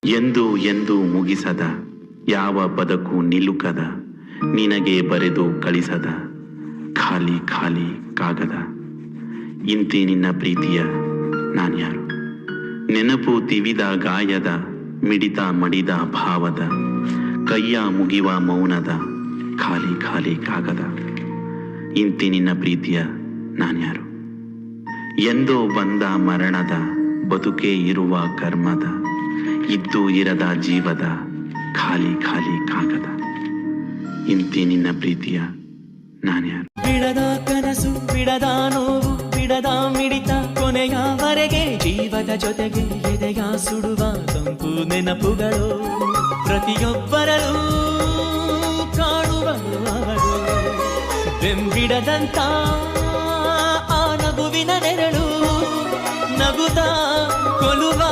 ಎಂದು ಎಂದು ಮುಗಿಸದ ಯಾವ ಬದುಕು ನಿಲುಕದ ನಿನಗೆ ಬರೆದು ಕಳಿಸದ ಖಾಲಿ ಖಾಲಿ ಕಾಗದ. ಇಂತಿ ನಿನ್ನ ಪ್ರೀತಿಯ ನಾನ್ಯಾರು? ನೆನಪು ತಿವಿದ ಗಾಯದ ಮಿಡಿತ ಮಡಿದ ಭಾವದ ಕೈಯ ಮುಗಿವ ಮೌನದ ಖಾಲಿ ಖಾಲಿ ಕಾಗದ. ಇಂತಿ ನಿನ್ನ ಪ್ರೀತಿಯ ನಾನ್ಯಾರು? ಎಂದೋ ಬಂದ ಮರಣದ ಬದುಕೇ ಇರುವ ಕರ್ಮದ ಇದ್ದು ಇರದ ಜೀವದ ಖಾಲಿ ಖಾಲಿ ಕಾಗದ. ಇಂತಿ ನಿನ್ನ ಪ್ರೀತಿಯ ನಾನ್ಯಾರು? ಬಿಡದ ಕನಸು, ಬಿಡದ ನೋವು, ಬಿಡದ ಮಿಡಿತ, ಕೊನೆಯವರೆಗೆ ಜೀವದ ಜೊತೆಗೆ ಎದೆಯ ಸುಡುವ ತಂಪು ನೆನಪುಗಳು ಪ್ರತಿಯೊಬ್ಬರಲ್ಲೂ ಕಾಣುವಳು ಅವಳು. ಬೆಂಬಿಡದಂತ ಆ ನಗುವಿನ ನೆರಳು ನಗುತ್ತಾ ಕೊಲುವ